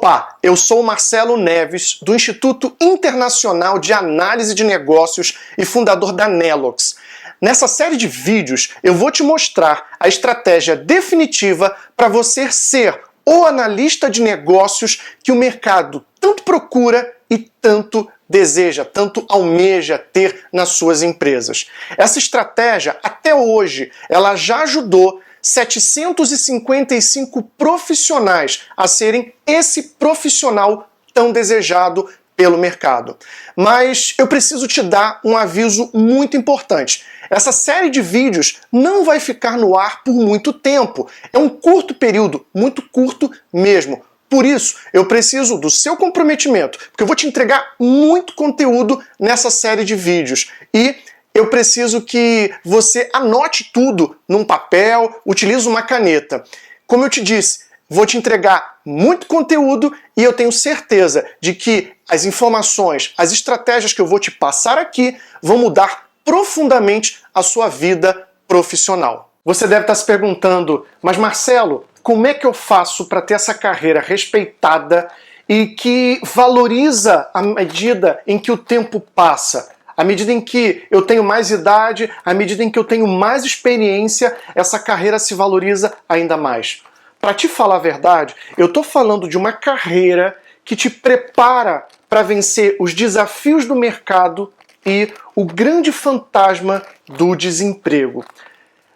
Opa, eu sou o Marcelo Neves, do Instituto Internacional de Análise de Negócios e fundador da Nelox. Nessa série de vídeos, eu vou te mostrar a estratégia definitiva para você ser o analista de negócios que o mercado tanto procura e tanto deseja, tanto almeja ter nas suas empresas. Essa estratégia, até hoje, ela já ajudou 755 profissionais a serem esse profissional tão desejado pelo mercado. Mas eu preciso te dar um aviso muito importante. Essa série de vídeos não vai ficar no ar por muito tempo. É um curto período, muito curto mesmo. Por isso, eu preciso do seu comprometimento, porque eu vou te entregar muito conteúdo nessa série de vídeos. E eu preciso que você anote tudo num papel, utilize uma caneta. Como eu te disse, vou te entregar muito conteúdo e eu tenho certeza de que as informações, as estratégias que eu vou te passar aqui vão mudar profundamente a sua vida profissional. Você deve estar se perguntando, mas Marcelo, como é que eu faço para ter essa carreira respeitada e que valoriza à medida em que o tempo passa? À medida em que eu tenho mais idade, à medida em que eu tenho mais experiência, essa carreira se valoriza ainda mais. Para te falar a verdade, eu estou falando de uma carreira que te prepara para vencer os desafios do mercado e o grande fantasma do desemprego.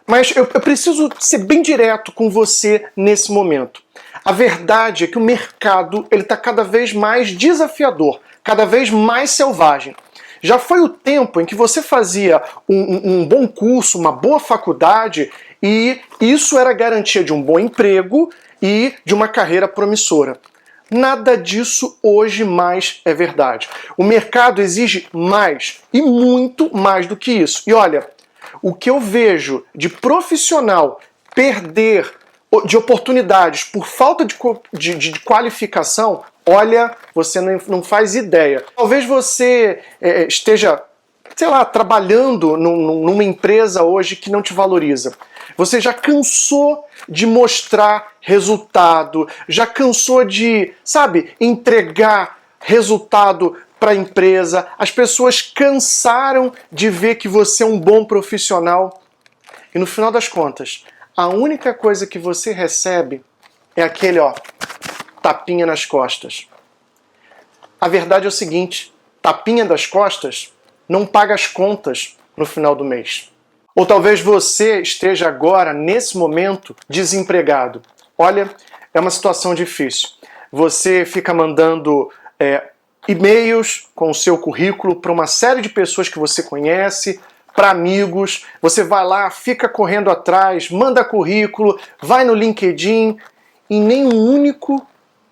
Mas eu preciso ser bem direto com você nesse momento. A verdade é que o mercado está cada vez mais desafiador, cada vez mais selvagem. Já foi o tempo em que você fazia um bom curso, uma boa faculdade, e isso era garantia de um bom emprego e de uma carreira promissora. Nada disso hoje mais é verdade. O mercado exige mais, e muito mais do que isso. E olha, o que eu vejo de profissional perder de oportunidades por falta de qualificação, olha, você não faz ideia. Talvez você esteja, sei lá, trabalhando numa empresa hoje que não te valoriza. Você já cansou de mostrar resultado, já cansou de, sabe, entregar resultado para a empresa. As pessoas cansaram de ver que você é um bom profissional. E no final das contas, a única coisa que você recebe é aquele, tapinha nas costas. A verdade é o seguinte, tapinha das costas não paga as contas no final do mês. Ou talvez você esteja agora, nesse momento, desempregado. Olha, é uma situação difícil. Você fica mandando e-mails com o seu currículo para uma série de pessoas que você conhece, para amigos, você vai lá, fica correndo atrás, manda currículo, vai no LinkedIn e nem um único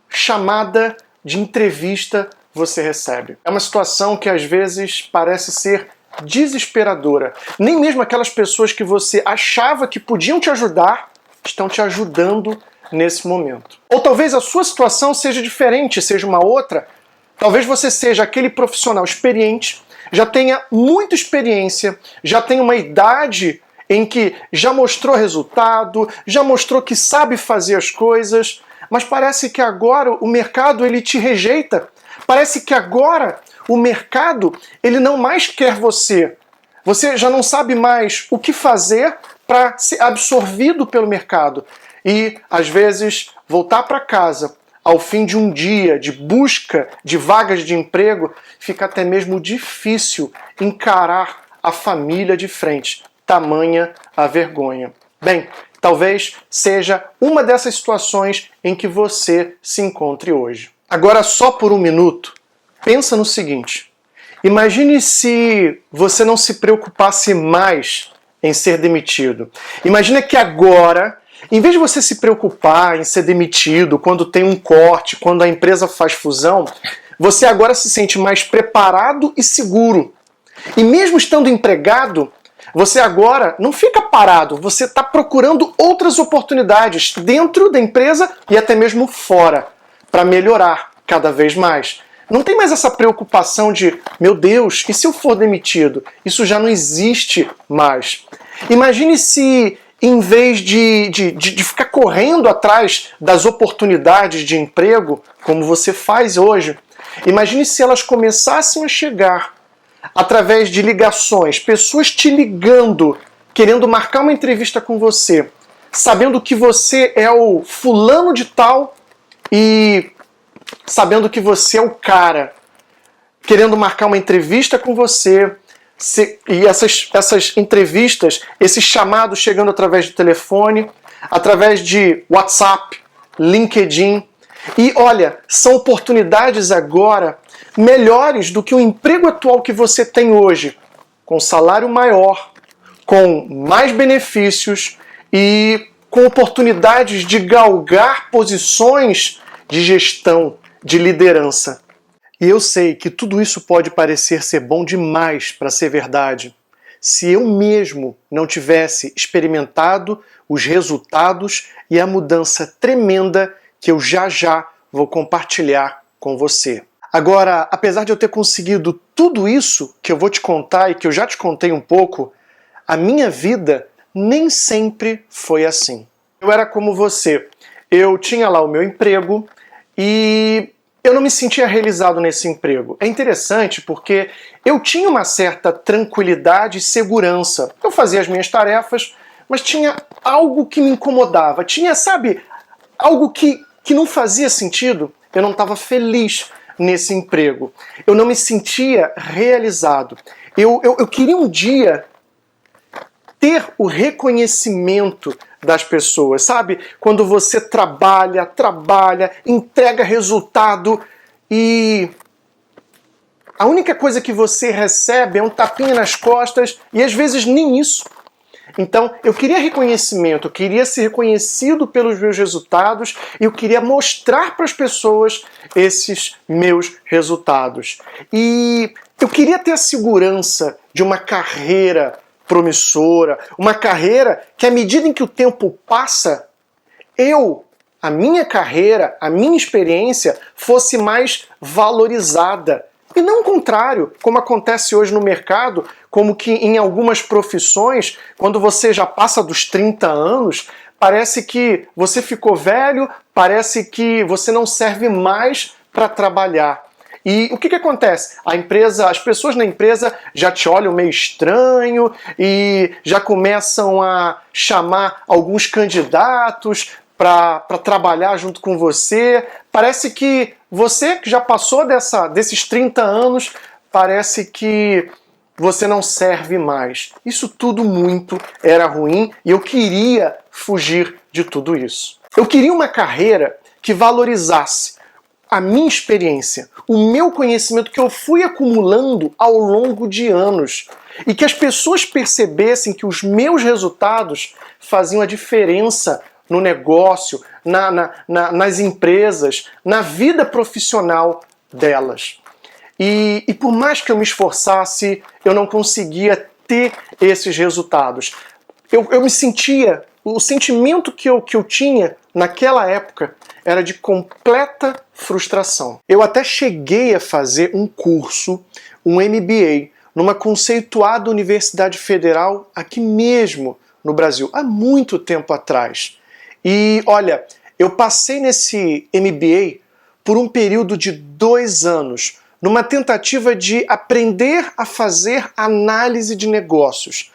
chamada de entrevista você recebe. É uma situação que às vezes parece ser desesperadora. Nem mesmo aquelas pessoas que você achava que podiam te ajudar estão te ajudando nesse momento. Ou talvez a sua situação seja diferente, seja uma outra. Talvez você seja aquele profissional experiente, já tenha muita experiência, já tenha uma idade em que já mostrou resultado, já mostrou que sabe fazer as coisas, mas parece que agora o mercado ele te rejeita. Parece que agora o mercado ele não mais quer você. Você já não sabe mais o que fazer para ser absorvido pelo mercado. E, às vezes, voltar para casa ao fim de um dia de busca de vagas de emprego, fica até mesmo difícil encarar a família de frente. Tamanha a vergonha. Bem, talvez seja uma dessas situações em que você se encontre hoje. Agora, só por um minuto, pensa no seguinte. Imagine se você não se preocupasse mais em ser demitido. Imagina que agora, em vez de você se preocupar em ser demitido quando tem um corte, quando a empresa faz fusão, você agora se sente mais preparado e seguro. E mesmo estando empregado, você agora não fica parado, você está procurando outras oportunidades dentro da empresa e até mesmo fora, para melhorar cada vez mais. Não tem mais essa preocupação de, meu Deus, e se eu for demitido? Isso já não existe mais. Imagine se em vez de ficar correndo atrás das oportunidades de emprego, como você faz hoje, imagine se elas começassem a chegar através de ligações, pessoas te ligando, querendo marcar uma entrevista com você, sabendo que você é o fulano de tal e sabendo que você é o cara, querendo marcar uma entrevista com você, e essas entrevistas, esses chamados chegando através de telefone, através de WhatsApp, LinkedIn. E olha, são oportunidades agora melhores do que o emprego atual que você tem hoje, com salário maior, com mais benefícios e com oportunidades de galgar posições de gestão, de liderança. E eu sei que tudo isso pode parecer ser bom demais para ser verdade, se eu mesmo não tivesse experimentado os resultados e a mudança tremenda que eu já vou compartilhar com você. Agora, apesar de eu ter conseguido tudo isso que eu vou te contar e que eu já te contei um pouco, a minha vida nem sempre foi assim. Eu era como você. Eu tinha lá o meu emprego e eu não me sentia realizado nesse emprego. É interessante porque eu tinha uma certa tranquilidade e segurança. Eu fazia as minhas tarefas, mas tinha algo que me incomodava. Tinha, sabe, algo que não fazia sentido. Eu não estava feliz nesse emprego. Eu não me sentia realizado. Eu queria um dia ter o reconhecimento das pessoas, sabe? Quando você trabalha, entrega resultado e a única coisa que você recebe é um tapinha nas costas e às vezes nem isso. Então, eu queria reconhecimento, eu queria ser reconhecido pelos meus resultados e eu queria mostrar para as pessoas esses meus resultados. E eu queria ter a segurança de uma carreira promissora, uma carreira que à medida em que o tempo passa, a minha carreira, a minha experiência fosse mais valorizada. E não o contrário, como acontece hoje no mercado, como que em algumas profissões, quando você já passa dos 30 anos, parece que você ficou velho, parece que você não serve mais para trabalhar. E o que acontece? As pessoas na empresa já te olham meio estranho e já começam a chamar alguns candidatos para trabalhar junto com você. Parece que você que já passou desses 30 anos, parece que você não serve mais. Isso tudo muito era ruim e eu queria fugir de tudo isso. Eu queria uma carreira que valorizasse a minha experiência, o meu conhecimento que eu fui acumulando ao longo de anos e que as pessoas percebessem que os meus resultados faziam a diferença no negócio, nas empresas, na vida profissional delas. E por mais que eu me esforçasse, eu não conseguia ter esses resultados. Eu me sentia, o sentimento que eu tinha naquela época era de completa frustração. Eu até cheguei a fazer um curso, um MBA, numa conceituada Universidade Federal aqui mesmo no Brasil, há muito tempo atrás. E olha, eu passei nesse MBA por um período de 2 anos, numa tentativa de aprender a fazer análise de negócios.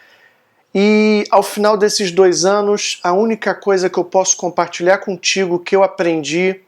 E ao final desses 2 anos, a única coisa que eu posso compartilhar contigo que eu aprendi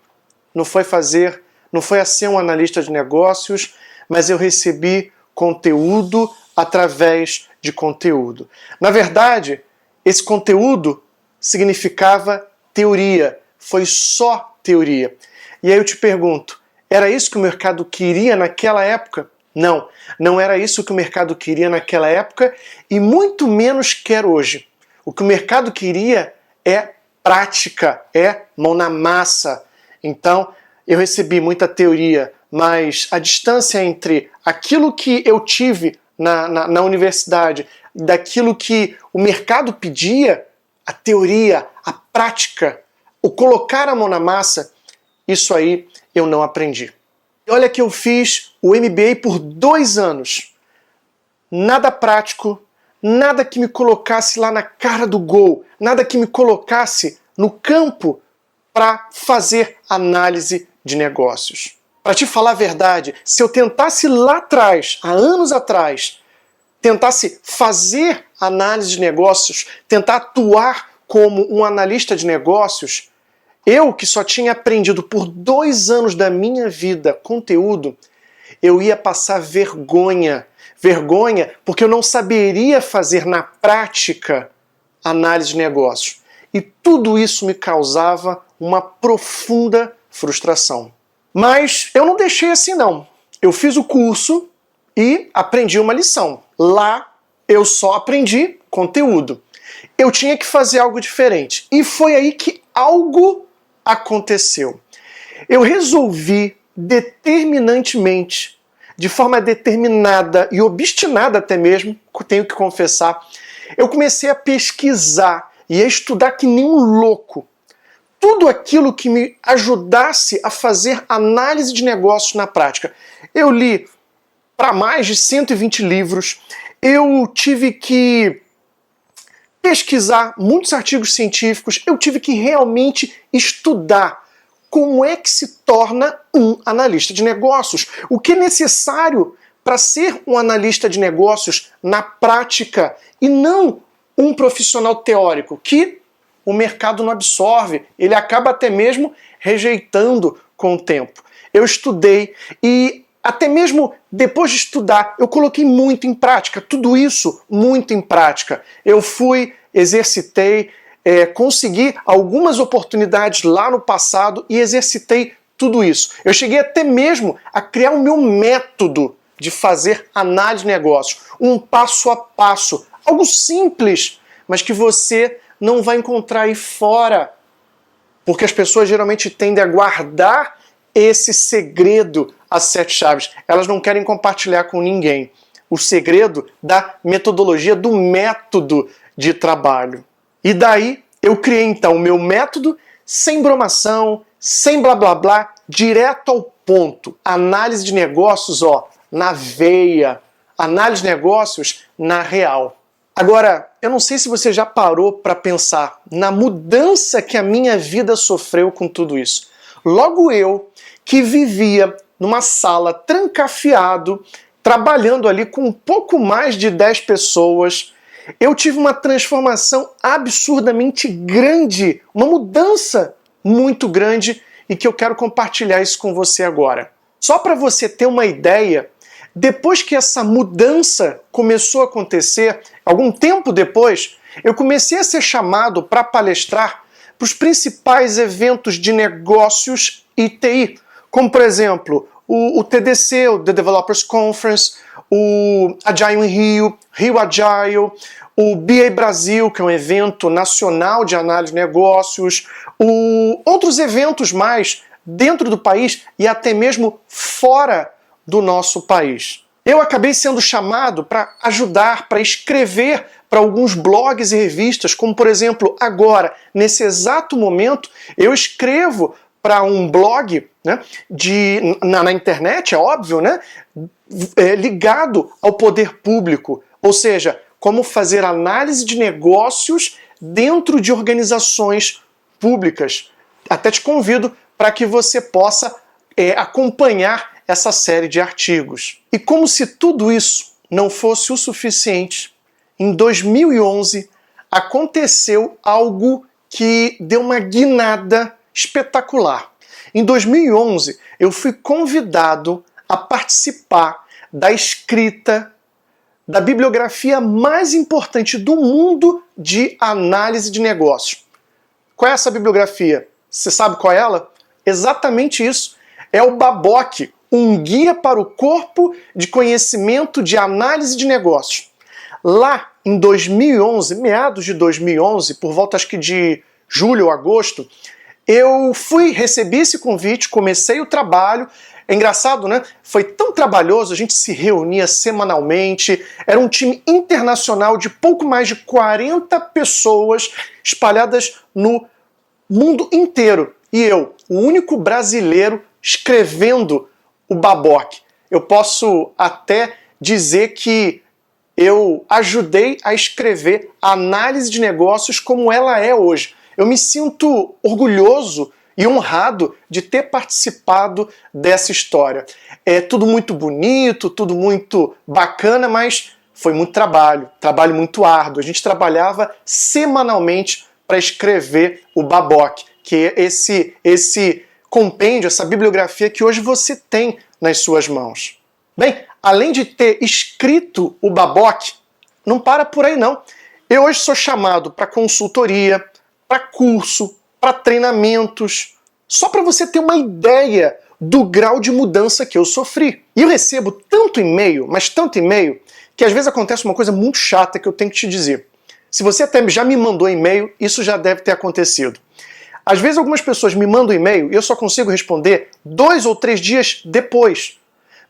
não foi a ser um analista de negócios, mas eu recebi conteúdo através de conteúdo. Na verdade, esse conteúdo significava teoria, foi só teoria. E aí eu te pergunto, era isso que o mercado queria naquela época? Não, não era isso que o mercado queria naquela época e muito menos quer hoje. O que o mercado queria é prática, é mão na massa. Então, eu recebi muita teoria, mas a distância entre aquilo que eu tive na universidade, daquilo que o mercado pedia, a teoria, a prática, o colocar a mão na massa, isso aí eu não aprendi. E olha que eu fiz o MBA por 2 anos. Nada prático, nada que me colocasse lá na cara do gol, nada que me colocasse no campo para fazer análise de negócios. Para te falar a verdade, se eu tentasse lá atrás, há anos atrás, tentasse fazer análise de negócios, tentar atuar como um analista de negócios, eu que só tinha aprendido por 2 anos da minha vida conteúdo, eu ia passar vergonha. Vergonha porque eu não saberia fazer na prática análise de negócios. E tudo isso me causava uma profunda frustração. Mas eu não deixei assim não. Eu fiz o curso e aprendi uma lição. Lá eu só aprendi conteúdo. Eu tinha que fazer algo diferente. E foi aí que algo aconteceu. Eu resolvi determinantemente, de forma determinada e obstinada até mesmo, tenho que confessar, eu comecei a pesquisar e a estudar que nem um louco tudo aquilo que me ajudasse a fazer análise de negócios na prática. Eu li para mais de 120 livros, eu tive que pesquisar muitos artigos científicos, eu tive que realmente estudar como é que se torna um analista de negócios, o que é necessário para ser um analista de negócios na prática e não um profissional teórico que o mercado não absorve, ele acaba até mesmo rejeitando com o tempo. Eu estudei e até mesmo depois de estudar, eu coloquei muito em prática, tudo isso muito em prática. Eu fui, exercitei, consegui algumas oportunidades lá no passado e exercitei tudo isso. Eu cheguei até mesmo a criar o meu método de fazer análise de negócios, um passo a passo, algo simples, mas que você não vai encontrar aí fora, porque as pessoas geralmente tendem a guardar esse segredo às 7 chaves. Elas não querem compartilhar com ninguém o segredo da metodologia, do método de trabalho. E daí eu criei então o meu método sem bromação, sem blá blá blá, direto ao ponto. Análise de negócios, na veia. Análise de negócios na real. Agora, eu não sei se você já parou para pensar na mudança que a minha vida sofreu com tudo isso. Logo eu, que vivia numa sala trancafiado, trabalhando ali com um pouco mais de 10 pessoas, eu tive uma transformação absurdamente grande, uma mudança muito grande e que eu quero compartilhar isso com você agora. Só para você ter uma ideia, depois que essa mudança começou a acontecer, algum tempo depois, eu comecei a ser chamado para palestrar para os principais eventos de negócios e TI, como por exemplo o TDC, o The Developers Conference, o Agile em Rio, Rio Agile, o BA Brasil, que é um evento nacional de análise de negócios, outros eventos mais dentro do país e até mesmo fora do nosso país. Eu acabei sendo chamado para ajudar, para escrever para alguns blogs e revistas, como por exemplo, agora, nesse exato momento, eu escrevo para um blog, né, na internet, é óbvio, né, ligado ao poder público, ou seja, como fazer análise de negócios dentro de organizações públicas. Até te convido para que você possa acompanhar essa série de artigos. E como se tudo isso não fosse o suficiente, em 2011 aconteceu algo que deu uma guinada espetacular. Em 2011 eu fui convidado a participar da escrita da bibliografia mais importante do mundo de análise de negócios. Qual é essa bibliografia? Você sabe qual é ela? Exatamente isso. É o BABOK, um guia para o corpo de conhecimento de análise de negócios. Lá em 2011, meados de 2011, por volta acho que de julho ou agosto, eu recebi esse convite, comecei o trabalho. É engraçado, né? Foi tão trabalhoso, a gente se reunia semanalmente, era um time internacional de pouco mais de 40 pessoas espalhadas no mundo inteiro. E eu, o único brasileiro escrevendo o BABOK. Eu posso até dizer que eu ajudei a escrever a análise de negócios como ela é hoje. Eu me sinto orgulhoso e honrado de ter participado dessa história. É tudo muito bonito, tudo muito bacana, mas foi muito trabalho muito árduo. A gente trabalhava semanalmente para escrever o Baboque, que é esse compêndio, essa bibliografia que hoje você tem nas suas mãos. Bem, além de ter escrito o Baboque, não para por aí não. Eu hoje sou chamado para consultoria, para curso, para treinamentos, só para você ter uma ideia do grau de mudança que eu sofri. E eu recebo tanto e-mail, mas tanto e-mail, que às vezes acontece uma coisa muito chata que eu tenho que te dizer. Se você até já me mandou e-mail, isso já deve ter acontecido. Às vezes algumas pessoas me mandam e-mail e eu só consigo responder 2 ou 3 dias depois.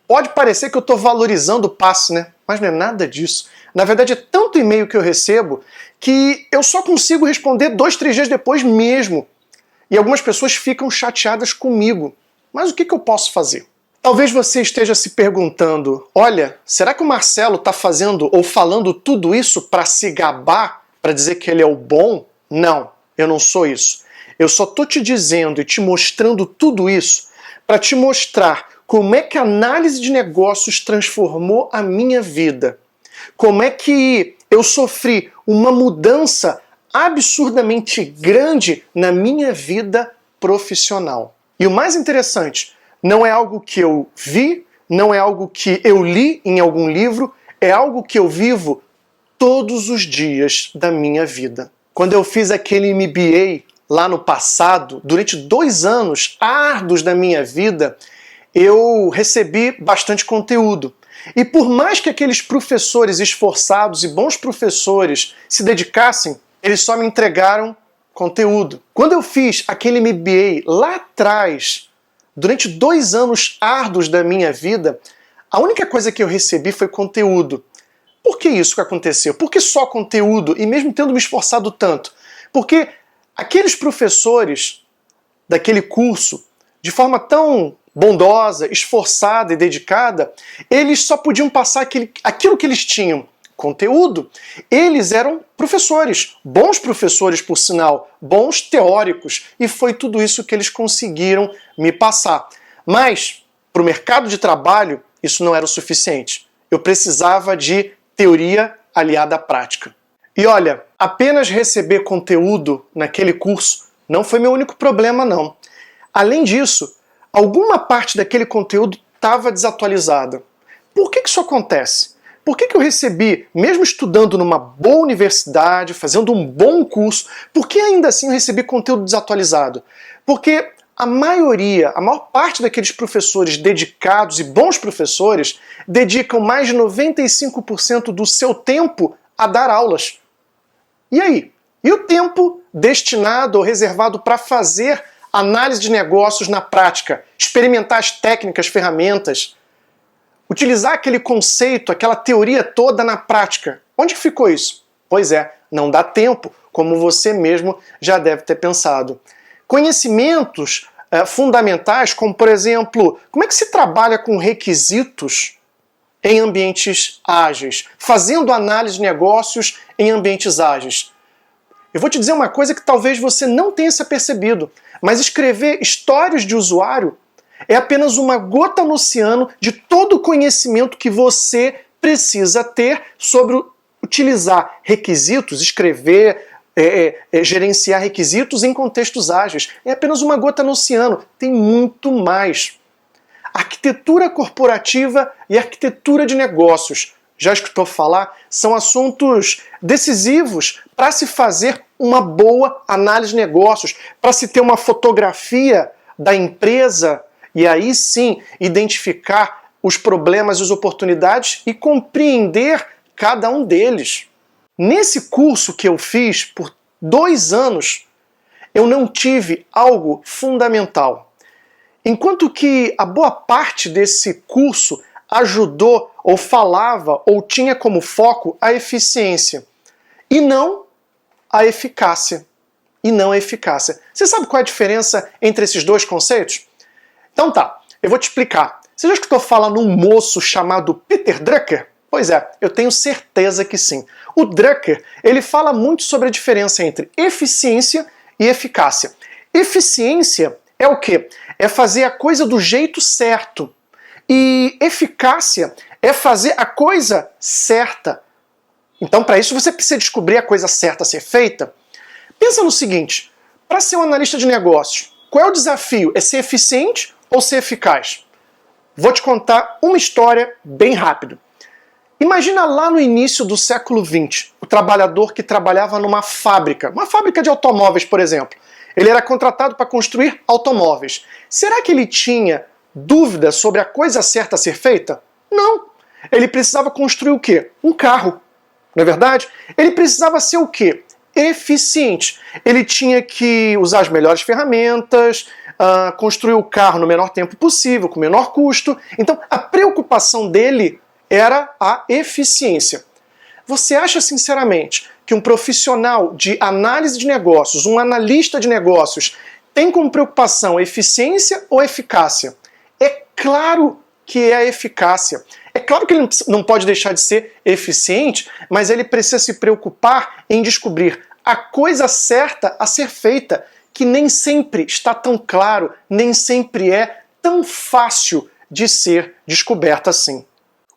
Pode parecer que eu estou valorizando o passe, né? Mas não é nada disso. Na verdade, é tanto e-mail que eu recebo que eu só consigo responder 2, 3 dias depois mesmo. E algumas pessoas ficam chateadas comigo. Mas o que eu posso fazer? Talvez você esteja se perguntando, olha, será que o Marcelo está fazendo ou falando tudo isso para se gabar, para dizer que ele é o bom? Não, eu não sou isso. Eu só estou te dizendo e te mostrando tudo isso para te mostrar como é que a análise de negócios transformou a minha vida. Como é que eu sofri uma mudança absurdamente grande na minha vida profissional. E o mais interessante, não é algo que eu vi, não é algo que eu li em algum livro, é algo que eu vivo todos os dias da minha vida. Quando eu fiz aquele MBA lá no passado, durante 2 anos árduos da minha vida, eu recebi bastante conteúdo. E por mais que aqueles professores esforçados e bons professores se dedicassem, eles só me entregaram conteúdo. Quando eu fiz aquele MBA lá atrás, durante 2 anos árduos da minha vida, a única coisa que eu recebi foi conteúdo. Por que isso que aconteceu? Por que só conteúdo? E mesmo tendo me esforçado tanto? Porque aqueles professores daquele curso, de forma tão bondosa, esforçada e dedicada, eles só podiam passar aquilo que eles tinham, conteúdo. Eles eram professores, bons professores por sinal, bons teóricos, e foi tudo isso que eles conseguiram me passar. Mas, para o mercado de trabalho, isso não era o suficiente. Eu precisava de teoria aliada à prática. E olha, apenas receber conteúdo naquele curso não foi meu único problema, não. Além disso, alguma parte daquele conteúdo estava desatualizada. Por que isso acontece? Por que eu recebi, mesmo estudando numa boa universidade, fazendo um bom curso, por que ainda assim eu recebi conteúdo desatualizado? Porque a maior parte daqueles professores dedicados e bons professores dedicam mais de 95% do seu tempo a dar aulas. E aí? E o tempo destinado ou reservado para fazer análise de negócios na prática, experimentar as técnicas, ferramentas, utilizar aquele conceito, aquela teoria toda na prática? Onde que ficou isso? Pois é, não dá tempo, como você mesmo já deve ter pensado. Conhecimentos fundamentais, como por exemplo, como é que se trabalha com requisitos em ambientes ágeis, fazendo análise de negócios em ambientes ágeis. Eu vou te dizer uma coisa que talvez você não tenha se percebido, mas escrever histórias de usuário é apenas uma gota no oceano de todo o conhecimento que você precisa ter sobre utilizar requisitos, escrever, gerenciar requisitos em contextos ágeis. É apenas uma gota no oceano, tem muito mais. Arquitetura corporativa e arquitetura de negócios, já escutou falar? São assuntos decisivos para se fazer uma boa análise de negócios, para se ter uma fotografia da empresa e aí sim identificar os problemas e as oportunidades e compreender cada um deles. Nesse curso que eu fiz por 2 anos, eu não tive algo fundamental. Enquanto que a boa parte desse curso ajudou ou falava ou tinha como foco a eficiência e não a eficácia. Você sabe qual é a diferença entre esses dois conceitos? Então tá, eu vou te explicar. Você já escutou falar num moço chamado Peter Drucker? Pois é, eu tenho certeza que sim. O Drucker, ele fala muito sobre a diferença entre eficiência e eficácia. Eficiência é o quê? É fazer a coisa do jeito certo. E eficácia é fazer a coisa certa. Então, para isso, você precisa descobrir a coisa certa a ser feita. Pensa no seguinte, para ser um analista de negócios, qual é o desafio? É ser eficiente ou ser eficaz? Vou te contar uma história bem rápido. Imagina lá no início do século XX, o trabalhador que trabalhava numa fábrica, uma fábrica de automóveis, por exemplo. Ele era contratado para construir automóveis. Será que ele tinha dúvida sobre a coisa certa a ser feita? Não. Ele precisava construir o quê? Um carro. Não é verdade? Ele precisava ser o quê? Eficiente. Ele tinha que usar as melhores ferramentas, construir o carro no menor tempo possível, com o menor custo. Então, a preocupação dele era a eficiência. Você acha, sinceramente, que um profissional de análise de negócios, um analista de negócios, tem como preocupação eficiência ou eficácia? É claro que é a eficácia. É claro que ele não pode deixar de ser eficiente, mas ele precisa se preocupar em descobrir a coisa certa a ser feita, que nem sempre está tão claro, nem sempre é tão fácil de ser descoberta assim.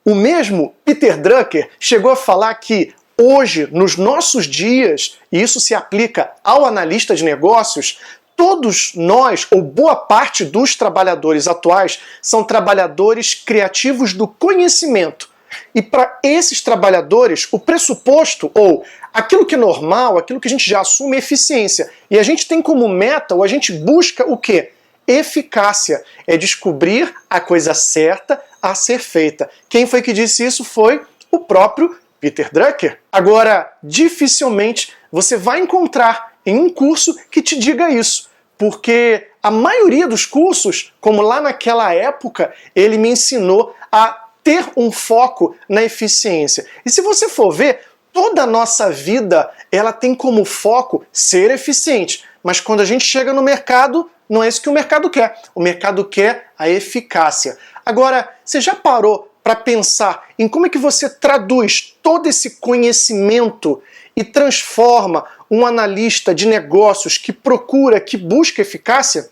O mesmo Peter Drucker chegou a falar que hoje, nos nossos dias, e isso se aplica ao analista de negócios, todos nós, ou boa parte dos trabalhadores atuais, são trabalhadores criativos do conhecimento. E para esses trabalhadores, o pressuposto, ou aquilo que é normal, aquilo que a gente já assume é eficiência. E a gente tem como meta, ou a gente busca o quê? Eficácia. É descobrir a coisa certa a ser feita. Quem foi que disse isso? Foi o próprio Peter Drucker. Agora, dificilmente você vai encontrar em um curso que te diga isso, porque a maioria dos cursos, como lá naquela época, ele me ensinou a ter um foco na eficiência. E se você for ver, toda a nossa vida, ela tem como foco ser eficiente. Mas quando a gente chega no mercado, não é isso que o mercado quer. O mercado quer a eficácia. Agora, você já parou para pensar em como é que você traduz todo esse conhecimento e transforma um analista de negócios que procura, que busca eficácia?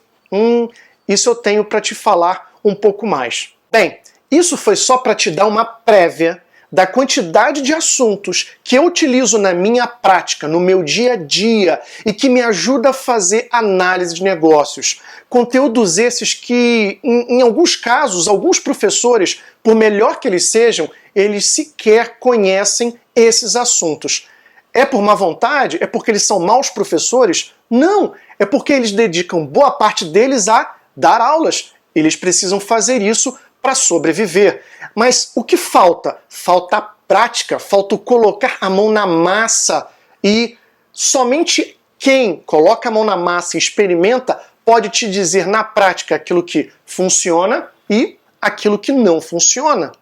Isso eu tenho para te falar um pouco mais. Bem, isso foi só para te dar uma prévia da quantidade de assuntos que eu utilizo na minha prática, no meu dia a dia, e que me ajuda a fazer análise de negócios. Conteúdos esses que, em alguns casos, alguns professores, por melhor que eles sejam, eles sequer conhecem esses assuntos. É por má vontade? É porque eles são maus professores? Não! É porque eles dedicam boa parte deles a dar aulas. Eles precisam fazer isso para sobreviver. Mas o que falta? Falta a prática, falta o colocar a mão na massa. E somente quem coloca a mão na massa e experimenta pode te dizer na prática aquilo que funciona e aquilo que não funciona.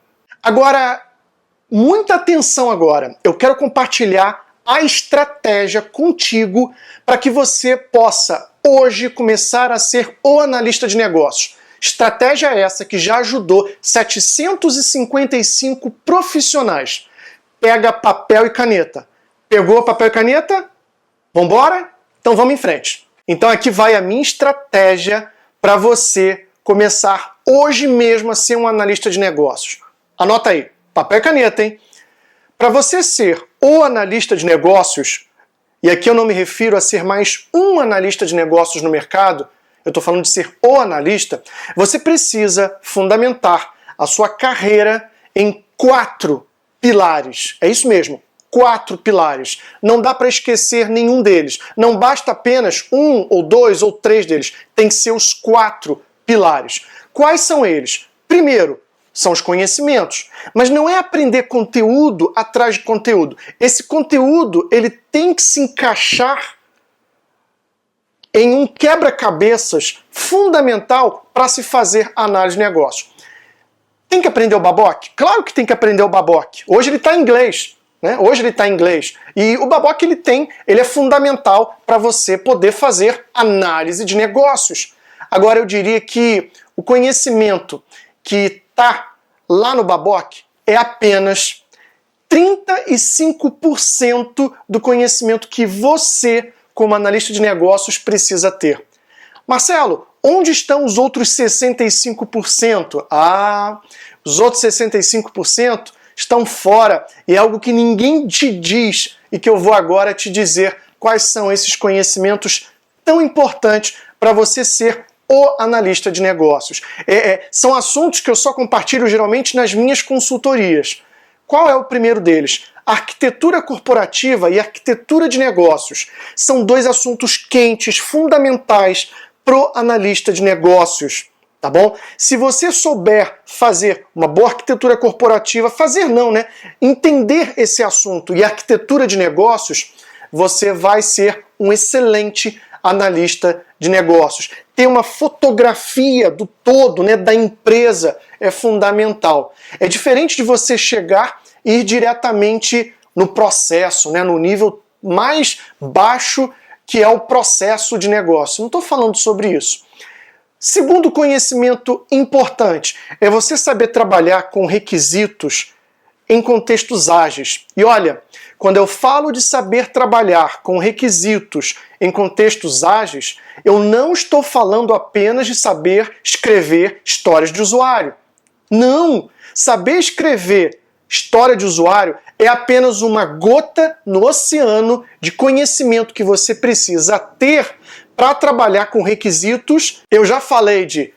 Agora, muita atenção agora. Eu quero compartilhar a estratégia contigo para que você possa hoje começar a ser o analista de negócios. Estratégia essa que já ajudou 755 profissionais. Pega papel e caneta. Pegou papel e caneta? Vambora? Então vamos em frente. Então aqui vai a minha estratégia para você começar hoje mesmo a ser um analista de negócios. Anota aí, papel e caneta, hein? Para você ser o analista de negócios, e aqui eu não me refiro a ser mais um analista de negócios no mercado, eu estou falando de ser o analista, você precisa fundamentar a sua carreira em 4 pilares. É isso mesmo, 4 pilares. Não dá para esquecer nenhum deles. Não basta apenas 1 ou 2 ou 3 deles. Tem que ser os 4 pilares. Quais são eles? Primeiro, são os conhecimentos. Mas não é aprender conteúdo atrás de conteúdo. Esse conteúdo ele tem que se encaixar em um quebra-cabeças fundamental para se fazer análise de negócio. Tem que aprender o Babok? Claro que tem que aprender o Babok. Hoje ele está em inglês. Hoje ele está em inglês. E o Babok ele é fundamental para você poder fazer análise de negócios. Agora eu diria que o conhecimento que está lá no Babok é apenas 35% do conhecimento que você, como analista de negócios, precisa ter. Marcelo, onde estão os outros 65%? Os outros 65% estão fora e é algo que ninguém te diz e que eu vou agora te dizer quais são esses conhecimentos tão importantes para você ser o analista de negócios. São assuntos que eu só compartilho geralmente nas minhas consultorias. Qual é o primeiro deles? Arquitetura corporativa e arquitetura de negócios. São dois assuntos quentes, fundamentais pro analista de negócios, tá bom? Se você souber fazer uma boa arquitetura corporativa, entender esse assunto e arquitetura de negócios, você vai ser um excelente analista de negócios. Ter uma fotografia do todo, da empresa é fundamental. É diferente de você chegar e ir diretamente no processo, no nível mais baixo, que é o processo de negócio. Não estou falando sobre isso. Segundo conhecimento importante é você saber trabalhar com requisitos em contextos ágeis. E olha, quando eu falo de saber trabalhar com requisitos em contextos ágeis, eu não estou falando apenas de saber escrever histórias de usuário. Não! Saber escrever história de usuário é apenas uma gota no oceano de conhecimento que você precisa ter para trabalhar com requisitos. Eu já falei de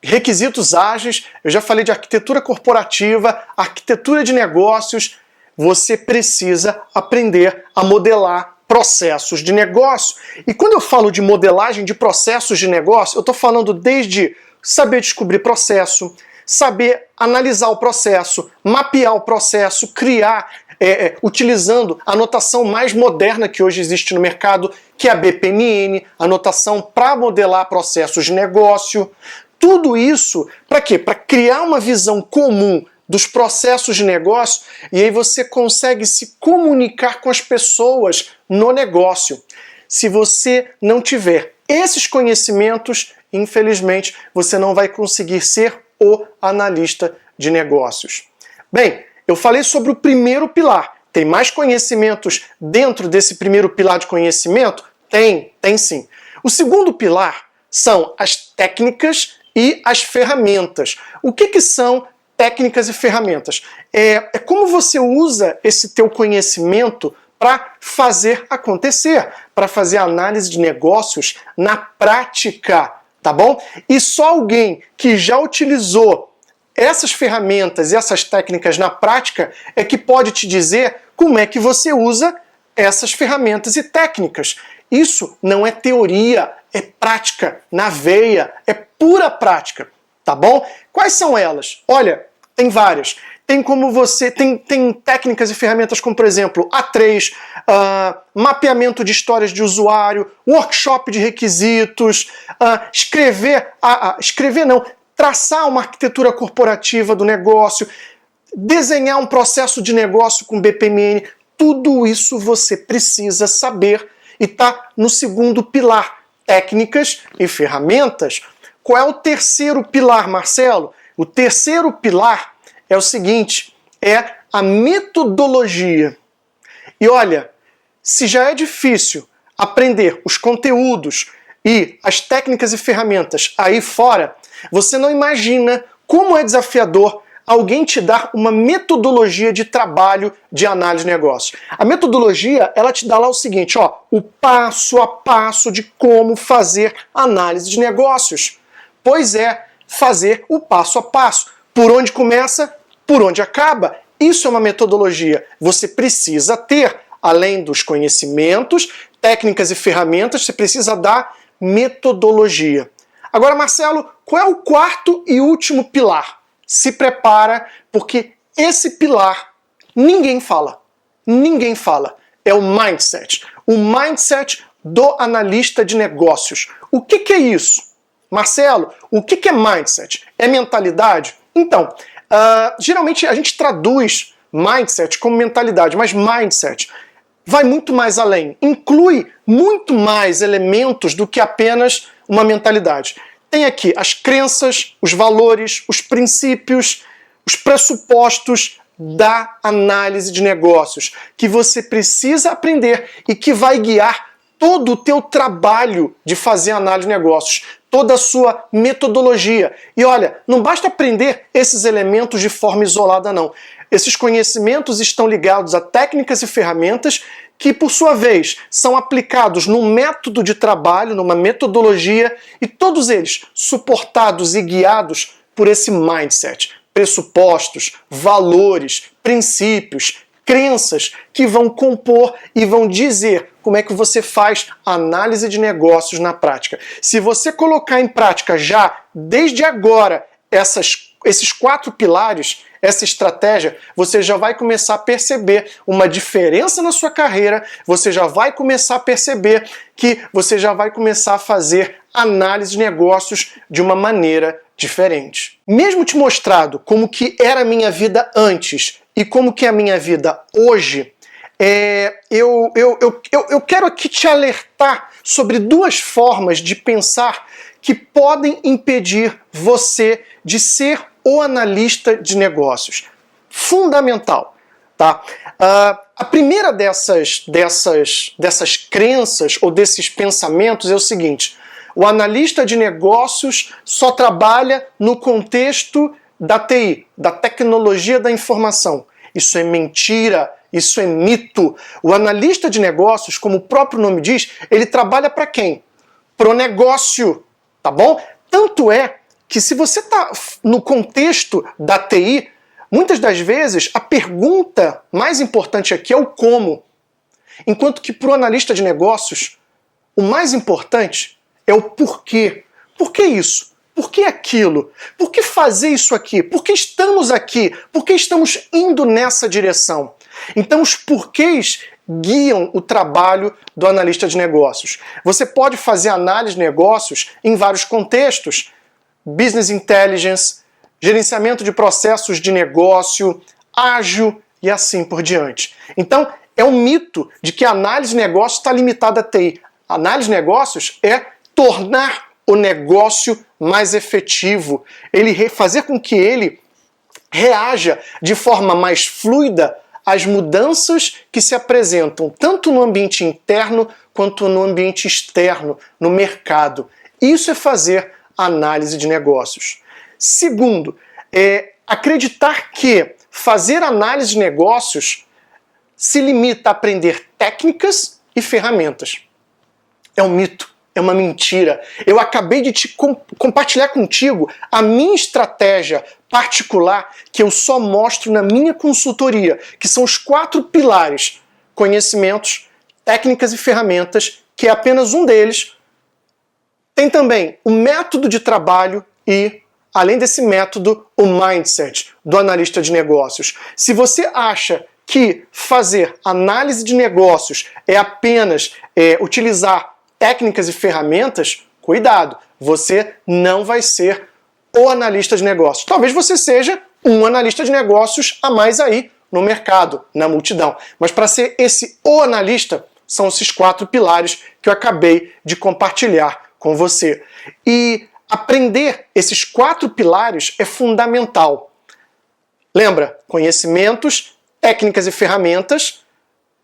requisitos ágeis, eu já falei de arquitetura corporativa, arquitetura de negócios. Você precisa aprender a modelar processos de negócio. E quando eu falo de modelagem de processos de negócio, eu estou falando desde saber descobrir processo, saber analisar o processo, mapear o processo, criar, utilizando a notação mais moderna que hoje existe no mercado, que é a BPMN, a notação para modelar processos de negócio. Tudo isso para quê? Para criar uma visão comum dos processos de negócio, e aí você consegue se comunicar com as pessoas no negócio. Se você não tiver esses conhecimentos, infelizmente, você não vai conseguir ser o analista de negócios. Bem, eu falei sobre o primeiro pilar. Tem mais conhecimentos dentro desse primeiro pilar de conhecimento? Tem sim. O segundo pilar são as técnicas e as ferramentas. O que são técnicas e ferramentas? É como você usa esse teu conhecimento para fazer acontecer, para fazer análise de negócios na prática, tá bom? E só alguém que já utilizou essas ferramentas e essas técnicas na prática é que pode te dizer como é que você usa essas ferramentas e técnicas. Isso não é teoria, é prática, na veia, é pura prática, tá bom? Quais são elas? Olha, tem várias. Tem como você tem técnicas e ferramentas como, por exemplo, A3, mapeamento de histórias de usuário, workshop de requisitos, traçar uma arquitetura corporativa do negócio, desenhar um processo de negócio com BPMN. Tudo isso você precisa saber e está no segundo pilar, técnicas e ferramentas. Qual é o terceiro pilar, Marcelo? O terceiro pilar é o seguinte, é a metodologia. E olha, se já é difícil aprender os conteúdos e as técnicas e ferramentas aí fora, você não imagina como é desafiador alguém te dar uma metodologia de trabalho de análise de negócio. A metodologia, ela te dá lá o seguinte, o passo a passo de como fazer análise de negócios. Pois é, fazer o passo a passo. Por onde começa, por onde acaba. Isso é uma metodologia. Você precisa ter, além dos conhecimentos, técnicas e ferramentas, você precisa dar metodologia. Agora, Marcelo, qual é o quarto e último pilar? Se prepara, porque esse pilar ninguém fala. Ninguém fala. É o mindset. O mindset do analista de negócios. O que é isso? Marcelo, o que é mindset? É mentalidade? Então, geralmente a gente traduz mindset como mentalidade, mas mindset vai muito mais além. Inclui muito mais elementos do que apenas uma mentalidade. Tem aqui as crenças, os valores, os princípios, os pressupostos, da análise de negócios que você precisa aprender e que vai guiar todo o teu trabalho de fazer análise de negócios, toda a sua metodologia. E olha, não basta aprender esses elementos de forma isolada, não. Esses conhecimentos estão ligados a técnicas e ferramentas que, por sua vez, são aplicados num método de trabalho, numa metodologia, e todos eles suportados e guiados por esse mindset. Pressupostos, valores, princípios, crenças que vão compor e vão dizer como é que você faz análise de negócios na prática. Se você colocar em prática já, desde agora, esses 4 pilares, essa estratégia, você já vai começar a perceber uma diferença na sua carreira, você já vai começar a perceber que você já vai começar a fazer análise de negócios de uma maneira diferente. Mesmo te mostrado como que era a minha vida antes e como que é a minha vida hoje, eu quero aqui te alertar sobre 2 formas de pensar que podem impedir você de ser o analista de negócios. Fundamental, tá? A primeira dessas crenças ou desses pensamentos é o seguinte: o analista de negócios só trabalha no contexto da TI, da tecnologia da informação. Isso é mentira, isso é mito. O analista de negócios, como o próprio nome diz, ele trabalha para quem? Pro negócio, tá bom? Tanto é que se você está no contexto da TI, muitas das vezes a pergunta mais importante aqui é o como. Enquanto que para o analista de negócios, o mais importante é o porquê. Por que isso? Por que aquilo? Por que fazer isso aqui? Por que estamos aqui? Por que estamos indo nessa direção? Então os porquês guiam o trabalho do analista de negócios. Você pode fazer análise de negócios em vários contextos: business intelligence, gerenciamento de processos de negócio, ágil e assim por diante. Então, é um mito de que a análise de negócios está limitada a TI. A análise de negócios é tornar o negócio mais efetivo, fazer com que ele reaja de forma mais fluida às mudanças que se apresentam tanto no ambiente interno quanto no ambiente externo, no mercado. Isso é fazer análise de negócios. Segundo, acreditar que fazer análise de negócios se limita a aprender técnicas e ferramentas. É um mito, é uma mentira. Eu acabei de te compartilhar contigo a minha estratégia particular que eu só mostro na minha consultoria, que são os 4 pilares: conhecimentos, técnicas e ferramentas, que é apenas um deles. Tem também o método de trabalho e, além desse método, o mindset do analista de negócios. Se você acha que fazer análise de negócios é apenas utilizar técnicas e ferramentas, cuidado, você não vai ser o analista de negócios. Talvez você seja um analista de negócios a mais aí no mercado, na multidão. Mas para ser o analista, são esses 4 pilares que eu acabei de compartilhar com você. E aprender esses 4 pilares é fundamental. Lembra? Conhecimentos, técnicas e ferramentas,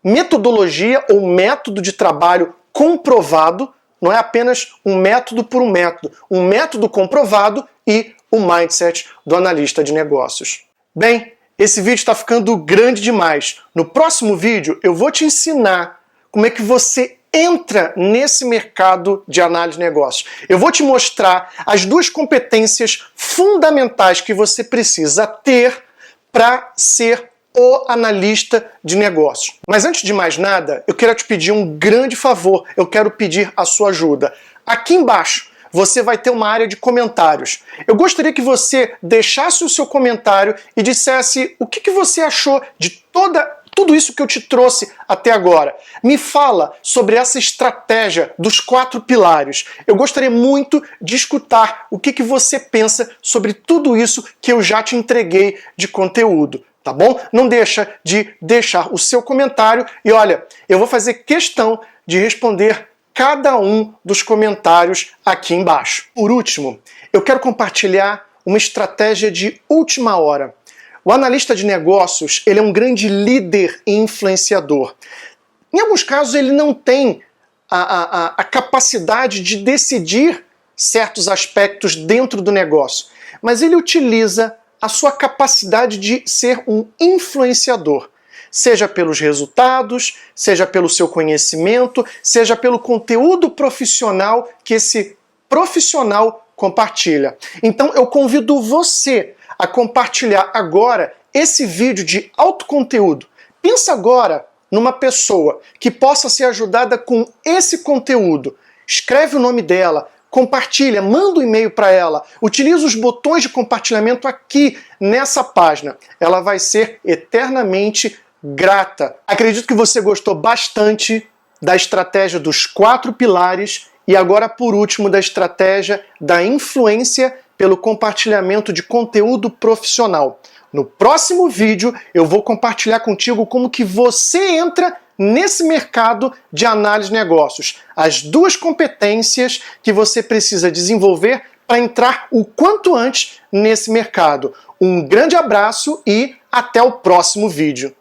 metodologia ou método de trabalho comprovado, não é apenas um método por um método comprovado e o mindset do analista de negócios. Bem, esse vídeo está ficando grande demais. No próximo vídeo eu vou te ensinar como é que você entra nesse mercado de análise de negócios. Eu vou te mostrar as 2 competências fundamentais que você precisa ter para ser o analista de negócios. Mas antes de mais nada, eu quero te pedir um grande favor, eu quero pedir a sua ajuda. Aqui embaixo você vai ter uma área de comentários. Eu gostaria que você deixasse o seu comentário e dissesse o que você achou de tudo isso que eu te trouxe até agora. Me fala sobre essa estratégia dos 4 pilares. Eu gostaria muito de escutar o que você pensa sobre tudo isso que eu já te entreguei de conteúdo. Tá bom? Não deixa de deixar o seu comentário e olha, eu vou fazer questão de responder cada um dos comentários aqui embaixo. Por último, eu quero compartilhar uma estratégia de última hora. O analista de negócios, ele é um grande líder e influenciador. Em alguns casos, ele não tem a capacidade de decidir certos aspectos dentro do negócio, mas ele utiliza a sua capacidade de ser um influenciador, seja pelos resultados, seja pelo seu conhecimento, seja pelo conteúdo profissional que esse profissional compartilha. Então eu convido você a compartilhar agora esse vídeo de alto conteúdo. Pensa agora numa pessoa que possa ser ajudada com esse conteúdo. Escreve o nome dela, compartilha, manda um e-mail para ela, utiliza os botões de compartilhamento aqui nessa página. Ela vai ser eternamente grata. Acredito que você gostou bastante da estratégia dos 4 pilares e agora, por último, da estratégia da influência pelo compartilhamento de conteúdo profissional. No próximo vídeo eu vou compartilhar contigo como que você entra nesse mercado de análise de negócios. As 2 competências que você precisa desenvolver para entrar o quanto antes nesse mercado. Um grande abraço e até o próximo vídeo.